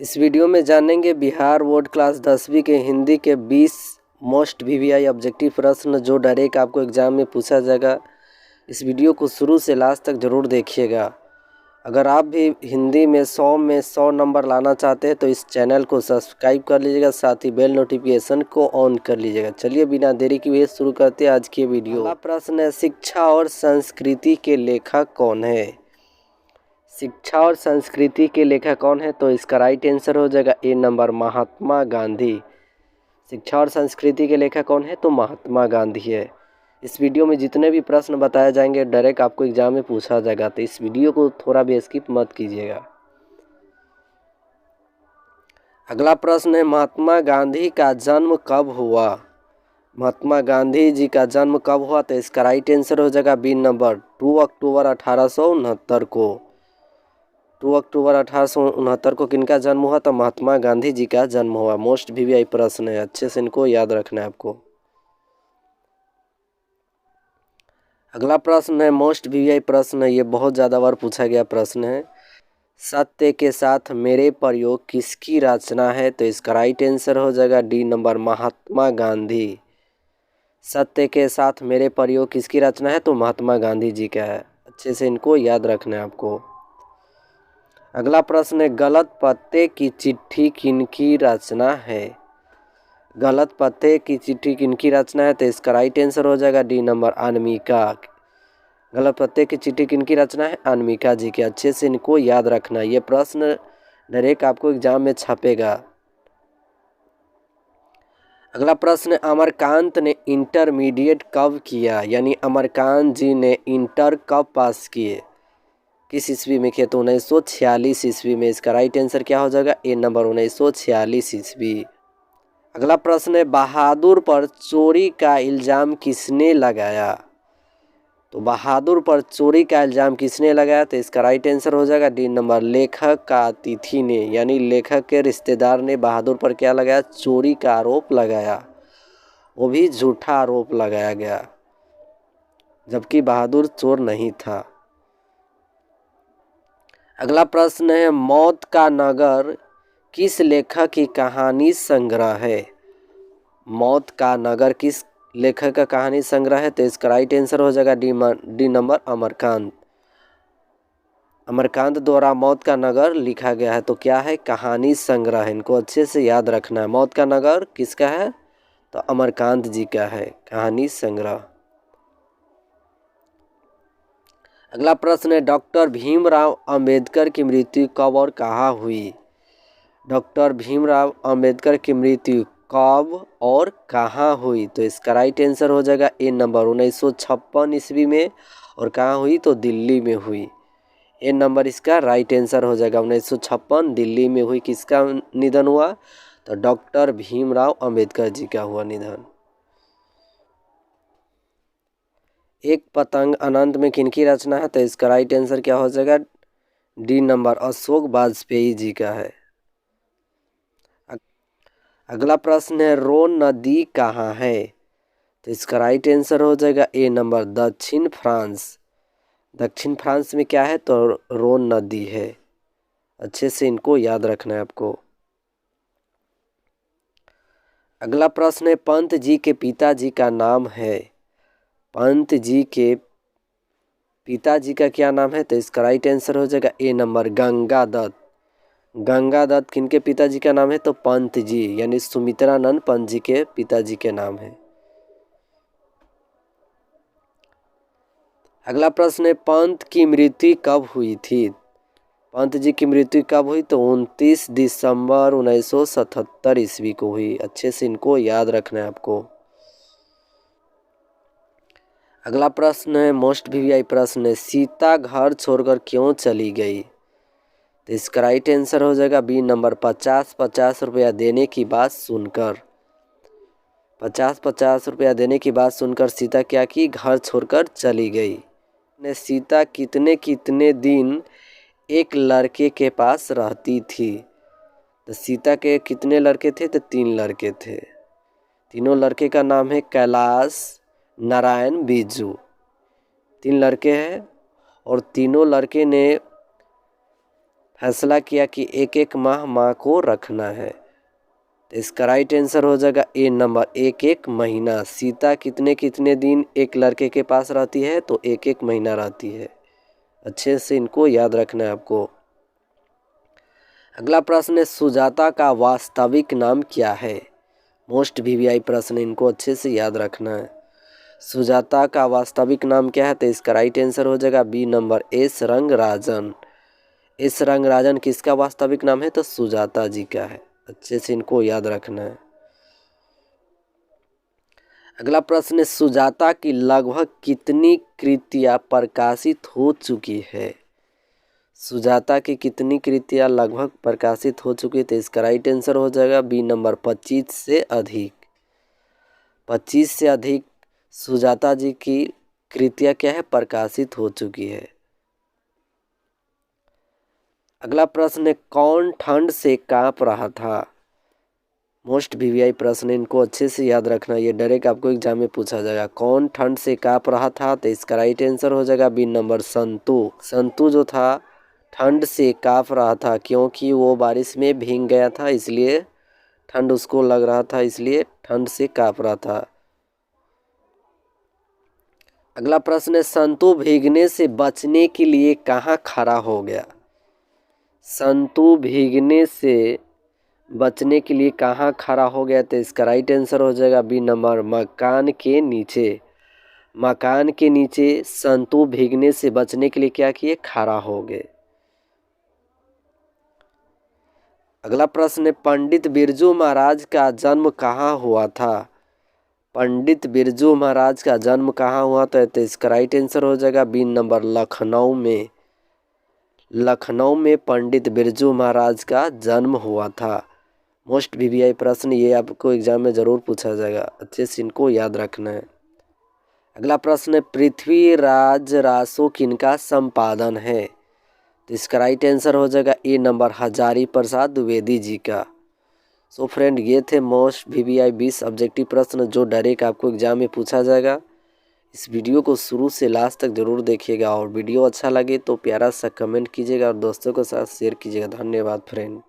इस वीडियो में जानेंगे बिहार बोर्ड क्लास 10वीं के हिंदी के 20 मोस्ट वीवीआई ऑब्जेक्टिव प्रश्न जो डायरेक्ट आपको एग्ज़ाम में पूछा जाएगा। इस वीडियो को शुरू से लास्ट तक ज़रूर देखिएगा। अगर आप भी हिंदी में 100 नंबर लाना चाहते हैं तो इस चैनल को सब्सक्राइब कर लीजिएगा, साथ ही बेल नोटिफिकेशन को ऑन कर लीजिएगा। चलिए बिना देरी के हुए शुरू करते हैं आज की वीडियो। पहला प्रश्न है, शिक्षा और संस्कृति के लेखक कौन है? शिक्षा और संस्कृति के लेखक कौन है? तो इसका राइट आंसर हो जाएगा ए नंबर, महात्मा गांधी। शिक्षा और संस्कृति के लेखक कौन है? तो महात्मा गांधी है। इस वीडियो में जितने भी प्रश्न बताए जाएंगे डायरेक्ट आपको एग्जाम में पूछा जाएगा, तो इस वीडियो को थोड़ा भी स्किप मत कीजिएगा। अगला प्रश्न है, महात्मा गांधी का जन्म कब हुआ? महात्मा गांधी जी का जन्म कब हुआ? तो इसका राइट आंसर हो जाएगा बी नंबर, 2 अक्टूबर 1869 को। 2 अक्टूबर 1869 को किनका जन्म हुआ? तो महात्मा गांधी जी का जन्म हुआ। मोस्ट वीवीआई प्रश्न है, अच्छे से इनको याद रखना है आपको। अगला प्रश्न है, मोस्ट वीवीआई प्रश्न है, ये बहुत ज़्यादा बार पूछा गया प्रश्न है। सत्य के साथ मेरे प्रयोग किसकी रचना है? तो इसका राइट आंसर हो जाएगा डी नंबर, महात्मा गांधी। सत्य के साथ मेरे प्रयोग किसकी रचना है? तो महात्मा गांधी जी का है। अच्छे से इनको याद रखना है आपको। अगला प्रश्न है, गलत पते की चिट्ठी किनकी रचना है? गलत पते की चिट्ठी किनकी रचना है? तो इसका राइट आंसर हो जाएगा डी नंबर, अनामिका। गलत पते की चिट्ठी किनकी रचना है? अनामिका जी के। अच्छे से इनको याद रखना, ये प्रश्न डायरेक्ट आपको एग्जाम में छपेगा। अगला प्रश्न, अमरकांत ने इंटरमीडिएट कब किया? यानी अमरकांत जी ने इंटर कब पास किए, किस ईस्वी में किया? तो 1946 ईस्वी में। इसका राइट आंसर क्या हो जाएगा? ए नंबर, 1946 ईस्वी। अगला प्रश्न है, बहादुर पर चोरी का इल्ज़ाम किसने लगाया? तो बहादुर पर चोरी का इल्ज़ाम किसने लगाया? तो इसका राइट आंसर हो जाएगा डी नंबर, लेखक का अतिथि ने। यानी लेखक के रिश्तेदार ने बहादुर पर क्या लगाया? चोरी का आरोप लगाया। वो भी झूठा आरोप लगाया गया, जबकि बहादुर चोर नहीं था। अगला प्रश्न है, मौत का नगर किस लेखक की कहानी संग्रह है? मौत का नगर किस लेखक का कहानी संग्रह है? तो इसका राइट आंसर हो जाएगा डी नंबर, अमरकांत। अमरकांत द्वारा मौत का नगर लिखा गया है। तो क्या है? कहानी संग्रह है। इनको अच्छे से याद रखना है। मौत का नगर किसका है? तो अमरकांत जी का है, कहानी संग्रह। अगला प्रश्न है, डॉक्टर भीमराव अंबेडकर की मृत्यु कब और कहाँ हुई? डॉक्टर भीमराव अंबेडकर की मृत्यु कब और कहाँ हुई? तो इसका राइट आंसर हो जाएगा ए नंबर, 1956 ईस्वी में। और कहाँ हुई? तो दिल्ली में हुई। ए नंबर इसका राइट आंसर हो जाएगा, 1956 दिल्ली में हुई। किसका निधन हुआ? तो डॉक्टर भीमराव अंबेडकर जी का हुआ निधन। एक पतंग अनंत में किनकी रचना है? तो इसका राइट आंसर क्या हो जाएगा? डी नंबर, अशोक वाजपेयी जी का है। अगला प्रश्न है, रोन नदी कहाँ है? तो इसका राइट आंसर हो जाएगा ए नंबर, दक्षिण फ्रांस। दक्षिण फ्रांस में क्या है? तो रोन नदी है। अच्छे से इनको याद रखना है आपको। अगला प्रश्न है, पंत जी के पिताजी का नाम है? पंत जी के पिताजी का क्या नाम है? तो इसका राइट आंसर हो जाएगा ए नंबर, गंगादत्त। गंगादत्त किनके पिताजी का नाम है? तो पंत जी, यानी सुमित्रानंद पंत जी के पिताजी के नाम है। अगला प्रश्न है, पंत की मृत्यु कब हुई थी? पंत जी की मृत्यु कब हुई? तो 29 दिसंबर 1977 ईस्वी को हुई। अच्छे से इनको याद रखना है आपको। अगला प्रश्न है, मोस्ट वीवीआई प्रश्न है, सीता घर छोड़कर क्यों चली गई? तो इसका राइट आंसर हो जाएगा बी नंबर, 50 रुपया देने की बात सुनकर। 50 रुपया देने की बात सुनकर सीता क्या की? घर छोड़कर चली गई। ने सीता कितने कितने दिन एक लड़के के पास रहती थी? तो सीता के कितने लड़के थे? तो 3 लड़के थे। तीनों लड़के का नाम है कैलाश, नारायण, बिरजू। 3 लड़के हैं और तीनों लड़के ने फैसला किया कि एक एक माह माँ को रखना है। तो इसका राइट आंसर हो जाएगा ए नंबर, एक एक महीना। सीता कितने कितने दिन एक लड़के के पास रहती है, तो एक एक महीना रहती है। अच्छे से इनको याद रखना है आपको। अगला प्रश्न है, सुजाता का वास्तविक नाम क्या है? मोस्ट वीवीआई प्रश्न, इनको अच्छे से याद रखना है। सुजाता का वास्तविक नाम क्या है? तो इसका राइट आंसर हो जाएगा B number, S Rangarajan. S Rangarajan किसका वास्तविक नाम है? तो सुजाता जी का है। अच्छे से इनको याद रखना है। अगला प्रश्न है, सुजाता की लगभग कितनी कृतियां प्रकाशित हो चुकी है? सुजाता की कितनी कृतियां लगभग प्रकाशित हो चुकी है? तो इसका राइट आंसर हो जाएगा बी नंबर, 25 से अधिक। 25 से अधिक सुजाता जी की कृतियां क्या है? प्रकाशित हो चुकी है। अगला प्रश्न है, कौन ठंड से कांप रहा था? मोस्ट वीवीआई प्रश्न, इनको अच्छे से याद रखना, ये डायरेक्ट आपको एग्जाम में पूछा जाएगा। कौन ठंड से कांप रहा था? तो इसका राइट आंसर हो जाएगा बी नंबर, संतु। संतु जो था ठंड से कांप रहा था, क्योंकि वो बारिश में भीग गया था, इसलिए ठंड उसको लग रहा था, इसलिए ठंड से कांप रहा था। अगला प्रश्न है, संतु भीगने से बचने के लिए कहाँ खड़ा हो गया? संतु भीगने से बचने के लिए कहाँ खड़ा हो गया? तो इसका राइट आंसर हो जाएगा बी नंबर, मकान के नीचे। मकान के नीचे संतु भीगने से बचने के लिए क्या किए? खड़ा हो गए। अगला प्रश्न है, पंडित बिरजू महाराज का जन्म कहाँ हुआ था? पंडित बिरजू महाराज का जन्म कहाँ हुआ था? तो इसका राइट आंसर हो जाएगा बी नंबर, लखनऊ में। लखनऊ में पंडित बिरजू महाराज का जन्म हुआ था। मोस्ट वीवीआई प्रश्न, ये आपको एग्जाम में ज़रूर पूछा जाएगा, अच्छे से इनको याद रखना है। अगला प्रश्न है, पृथ्वीराज रासो किनका संपादन है? तो इसका राइट आंसर हो जाएगा ए नंबर, हजारी प्रसाद द्विवेदी जी का। सो फ्रेंड, ये थे मोस्ट वीवीआई 20 ऑब्जेक्टिव प्रश्न जो डायरेक्ट आपको एग्जाम में पूछा जाएगा। इस वीडियो को शुरू से लास्ट तक ज़रूर देखिएगा, और वीडियो अच्छा लगे तो प्यारा सा कमेंट कीजिएगा और दोस्तों के साथ शेयर कीजिएगा। धन्यवाद फ्रेंड।